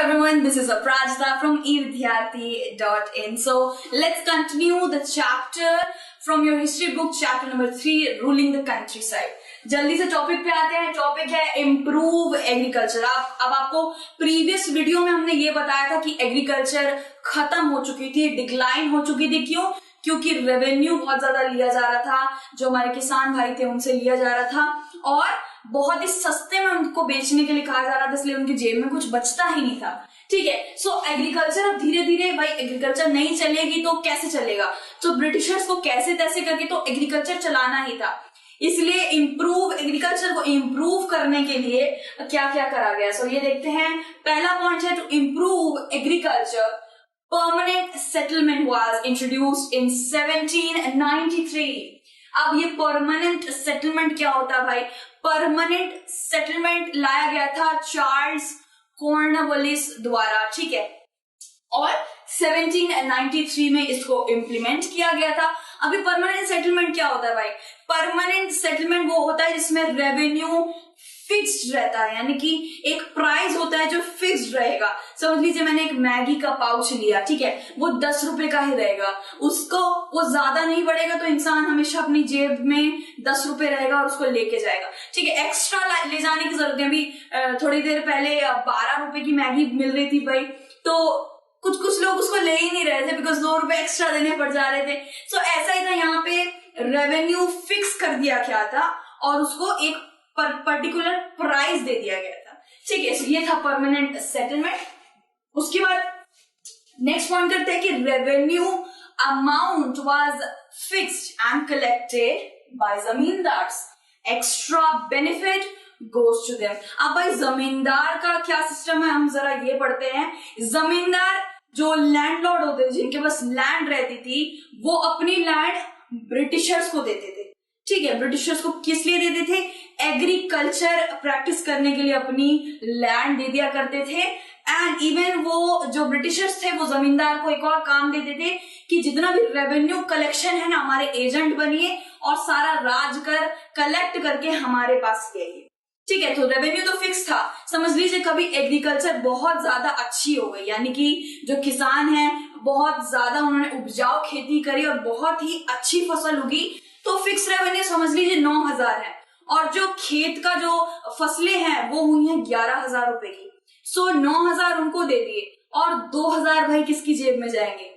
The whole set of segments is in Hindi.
everyone, this is Aprajita from evidyarthi.in. So let's continue the chapter from your history book, chapter number 3, ruling the countryside. जल्दी से टॉपिक पे आते हैं. टॉपिक है इम्प्रूव एग्रीकल्चर. अब आपको प्रीवियस वीडियो में हमने ये बताया था कि एग्रीकल्चर खत्म हो चुकी थी, डिक्लाइन हो चुकी थी. क्यों? क्योंकि रेवेन्यू बहुत ज्यादा लिया जा रहा था, जो हमारे किसान भाई थे उनसे लिया जा रहा था और बहुत ही सस्ते में उनको बेचने के लिए कहा जा रहा था, इसलिए उनकी जेब में कुछ बचता ही नहीं था. ठीक है. सो एग्रीकल्चर अब धीरे धीरे, भाई एग्रीकल्चर नहीं चलेगी तो कैसे चलेगा? तो ब्रिटिशर्स को कैसे तैसे करके तो एग्रीकल्चर चलाना ही था. इसलिए इम्प्रूव एग्रीकल्चर को इम्प्रूव करने के लिए क्या क्या करा गया. सो ये देखते हैं. पहला पॉइंट है to improve agriculture. Permanent settlement was introduced in 1793. अब ये परमानेंट सेटलमेंट क्या होता है भाई? परमानेंट सेटलमेंट लाया गया था चार्ल्स कॉर्नवालिस द्वारा. ठीक है. और 1793 में इसको इम्प्लीमेंट किया गया था. अभी परमानेंट सेटलमेंट क्या होता है भाई? परमानेंट सेटलमेंट वो होता है जिसमें रेवेन्यू फिक्स्ड रहता है, यानी कि एक प्राइस होता है जो फिक्स्ड रहेगा. समझ लीजिए मैंने एक मैगी का पाउच लिया, ठीक है, वो 10 रुपए का ही रहेगा, उसको वो ज्यादा नहीं बढ़ेगा, तो इंसान हमेशा अपनी जेब में 10 रुपए रहेगा और उसको लेके जाएगा. ठीक है. एक्स्ट्रा ले जाने की जरूरत है. अभी थोड़ी देर पहले 12 रुपए की मैगी मिल रही थी भाई, तो कुछ लोग उसको ले ही नहीं रहे थे बिकॉज 2 रुपए एक्स्ट्रा देने पड़ जा रहे थे. सो ऐसा ही था, यहाँ पे रेवेन्यू फिक्स कर दिया गया था और उसको एक पर्टिकुलर प्राइस दे दिया गया था. ठीक है. सो ये था परमानेंट सेटलमेंट. उसके बाद नेक्स्ट पॉइंट करते हैं कि revenue amount was fixed and collected by zamindars. Extra benefit goes to them. अब भाई जमींदार का क्या सिस्टम है, हम जरा ये पढ़ते हैं. जमींदार जो लैंडलॉर्ड होते थे, जिनके पास लैंड रहती थी, वो अपनी लैंड ब्रिटिशर्स को देते थे. ठीक है. ब्रिटिशर्स को किस लिए देते थे? एग्रीकल्चर प्रैक्टिस करने के लिए अपनी लैंड दे दिया करते थे. एंड इवन वो जो ब्रिटिशर्स थे वो जमींदार को एक और काम देते थे कि जितना भी रेवेन्यू कलेक्शन है ना, हमारे एजेंट बनिए और सारा राज कर कलेक्ट करके हमारे पास ले आइए. ठीक है. तो रेवेन्यू तो फिक्स था. समझ लीजिए कभी एग्रीकल्चर बहुत ज्यादा अच्छी हो गई, यानी कि जो किसान हैं बहुत ज्यादा उन्होंने उपजाऊ खेती करी और बहुत ही अच्छी फसल उगी, तो फिक्स रेवेन्यू समझ लीजिए 9,000 है. और जो खेत का जो फसलें हैं वो हुई हैं 11,000 रुपए की. सो 9,000 उनको दे दिए और 2,000 भाई किसकी जेब में जाएंगे?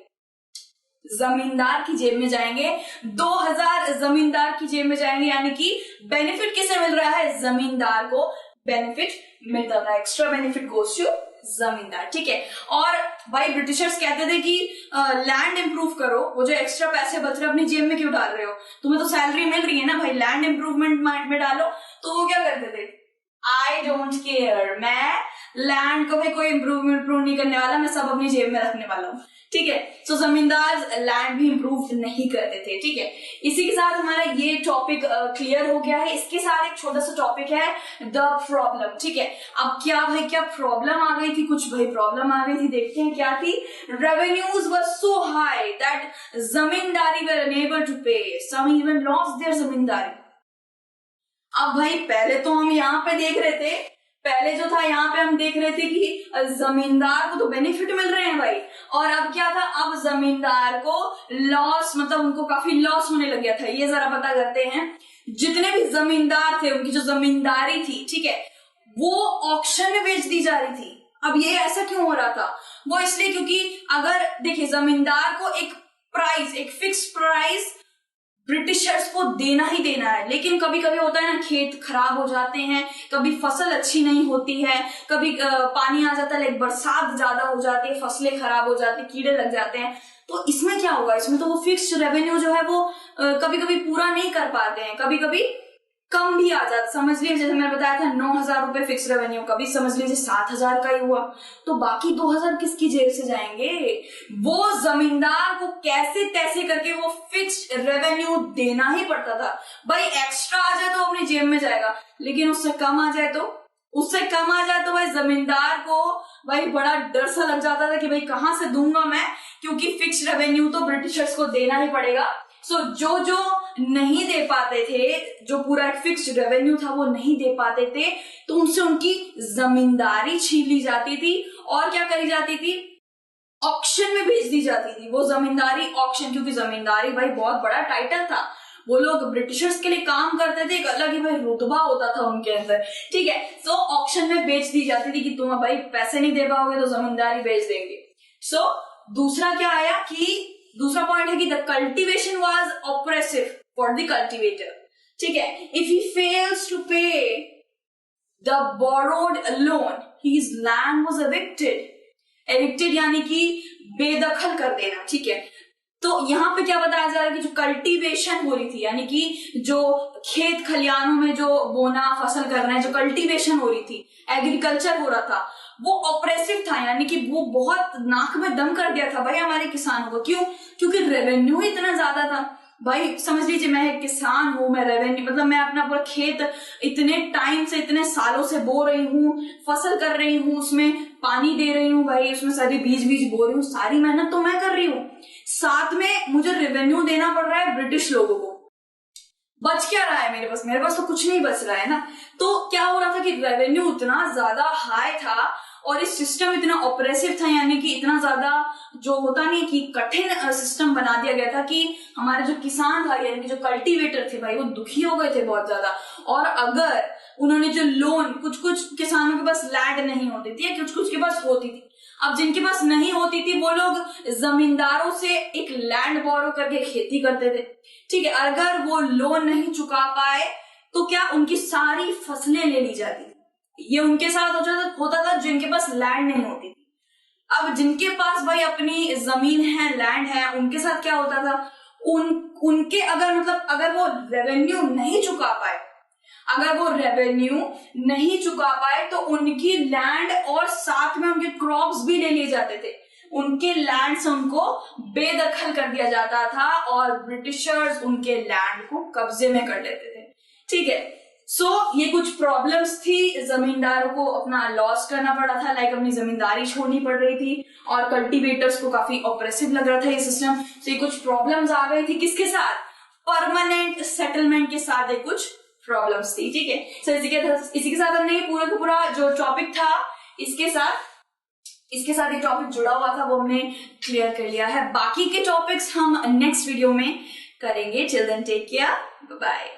जमींदार की जेब में जाएंगे. 2,000 जमींदार की जेब में जाएंगे, यानी कि बेनिफिट किसे मिल रहा है? जमींदार को बेनिफिट मिलता था. एक्स्ट्रा बेनिफिट गोज टू जमींदार. ठीक है. और भाई ब्रिटिशर्स कहते थे कि लैंड इंप्रूव करो, वो जो एक्स्ट्रा पैसे बच रहे अपनी जेब में क्यों डाल रहे हो? तुम्हें तो सैलरी मिल रही है ना भाई, लैंड इंप्रूवमेंट में डालो. तो वो क्या करते थे? आई डोंट केयर, मैं लैंड को भाई कोई इंप्रूव नहीं करने वाला, मैं सब अपनी जेब में रखने वाला हूँ. ठीक है. सो जमींदार लैंड भी इंप्रूव नहीं करते थे. ठीक है. इसी के साथ हमारा ये टॉपिक क्लियर हो गया है. इसके साथ एक छोटा सा टॉपिक है द प्रॉब्लम. ठीक है. अब क्या भाई, क्या प्रॉब्लम आ गई थी? कुछ भाई प्रॉब्लम आ गई थी. देखते हैं क्या थी. Revenues were so high that zamindari were unable to pay, some even lost their zamindari. अब भाई पहले तो हम यहाँ पे देख रहे थे, पहले जो था यहाँ पे हम देख रहे थे कि जमींदार को तो बेनिफिट मिल रहे हैं भाई, और अब क्या था? अब जमींदार को लॉस, मतलब उनको काफी लॉस होने लग गया था. ये जरा पता करते हैं. जितने भी जमींदार थे उनकी जो जमींदारी थी, ठीक है, वो ऑक्शन में बेच दी जा रही थी. अब ये ऐसा क्यों हो रहा था? वो इसलिए क्योंकि अगर देखिए जमींदार को एक प्राइस, एक फिक्स प्राइस ब्रिटिशर्स को देना ही देना है. लेकिन कभी कभी होता है ना, खेत खराब हो जाते हैं, कभी फसल अच्छी नहीं होती है, कभी पानी आ जाता है, लाइक बरसात ज्यादा हो जाती है, फसलें खराब हो जाती है, कीड़े लग जाते हैं. तो इसमें क्या होगा? इसमें तो वो फिक्स्ड रेवेन्यू जो है वो कभी कभी पूरा नहीं कर पाते हैं, कभी कभी कम भी आ जाता. समझ लीजिए जैसे मैंने बताया था 9,000 रुपए फिक्स रेवेन्यू, कभी समझ लीजिए 7,000 का ही हुआ, तो बाकी 2,000 किसकी जेब से जाएंगे? वो जमींदार को कैसे तैसे करके वो फिक्स रेवेन्यू देना ही पड़ता था. भाई एक्स्ट्रा आ जाए तो अपनी जेब में जाएगा, लेकिन उससे कम आ जाए तो भाई जमींदार को भाई बड़ा डर सा लग जाता था कि भाई कहां से दूंगा मैं, क्योंकि फिक्स रेवेन्यू तो ब्रिटिशर्स को देना ही पड़ेगा. सो जो नहीं दे पाते थे, जो पूरा एक फिक्स्ड रेवेन्यू था वो नहीं दे पाते थे, तो उनसे उनकी जमींदारी छीन ली जाती थी और क्या करी जाती थी, ऑक्शन में बेच दी जाती थी वो जमींदारी। ऑक्शन, क्योंकि जमींदारी भाई बहुत बड़ा टाइटल था, वो लोग ब्रिटिशर्स के लिए काम करते थे, एक अलग ही भाई रुतबा होता था उनके अंदर, ठीक है। सो ऑक्शन में बेच दी जाती थी कि तुम भाई पैसे नहीं दे पाओगे तो जमींदारी बेच देंगे। सो दूसरा क्या आया कि दूसरा पॉइंट है कि the cultivation was oppressive for the cultivator, ठीक है। इफ ही फेल्स टू पे the borrowed loan, his land was evicted. Evicted यानी कि बेदखल कर देना, ठीक है। तो यहाँ पे क्या बताया जा रहा है कि जो कल्टीवेशन हो रही थी, यानी कि जो खेत खलियानों में जो बोना फसल करना है, जो कल्टीवेशन हो रही थी, एग्रीकल्चर हो रहा था, वो ऑपरेसिव था, यानी कि वो बहुत नाक में दम कर दिया था भाई हमारे किसानों को। क्यों? क्योंकि रेवेन्यू इतना ज्यादा था भाई। समझ लीजिए मैं एक किसान हूं, मैं रेवेन्यू मतलब मैं अपना पूरा खेत इतने टाइम से, इतने सालों से बो रही हूँ, फसल कर रही हूँ, उसमें पानी दे रही हूँ भाई, उसमें सारी बीज बो रही हूँ, सारी मेहनत तो मैं कर रही हूँ, साथ में मुझे रेवेन्यू देना पड़ रहा है ब्रिटिश लोगों को। बच क्या रहा है मेरे पास? मेरे पास तो कुछ नहीं बच रहा है ना। तो क्या हो रहा था कि रेवेन्यू उतना ज्यादा हाई था और इस सिस्टम इतना ऑपरेसिव था, यानी कि इतना ज्यादा जो होता नहीं कि कठिन सिस्टम बना दिया गया था कि हमारे जो किसान भाई यानी कि जो कल्टीवेटर थे भाई वो दुखी हो गए थे बहुत ज्यादा। और अगर उन्होंने जो लोन, कुछ किसानों के पास लैंड नहीं होती थी, कुछ के पास होती थी, अब जिनके पास नहीं होती थी वो लोग जमींदारों से एक लैंड बोरो करके खेती करते थे, ठीक है। अगर वो लोन नहीं चुका पाए तो क्या उनकी सारी फसलें ले ली जाती थी। ये उनके साथ होता था जिनके पास लैंड नहीं होती थी। अब जिनके पास भाई अपनी जमीन है, लैंड है, उनके साथ क्या होता था, उनके अगर वो रेवेन्यू नहीं चुका पाए, तो उनकी लैंड और साथ में उनके क्रॉप्स भी ले लिए जाते थे। उनके लैंड से उनको बेदखल कर दिया जाता था और ब्रिटिशर्स उनके लैंड को कब्जे में कर लेते थे, ठीक है। सो ये कुछ प्रॉब्लम्स थी, जमींदारों को अपना लॉस करना पड़ा था, लाइक अपनी जमींदारी छोड़नी पड़ रही थी और कल्टीवेटर्स को काफी ऑपरेसिव लग रहा था ये सिस्टम। सो ये कुछ प्रॉब्लम्स आ गई थी, किसके साथ? परमानेंट सेटलमेंट के साथ ये कुछ प्रॉब्लम्स थी, ठीक है। सो इसी के साथ हमने पूरा का पूरा जो टॉपिक था इसके साथ ये टॉपिक जुड़ा हुआ था वो हमने क्लियर कर लिया है। बाकी के टॉपिक्स हम नेक्स्ट वीडियो में करेंगे। Till then take care, bye bye.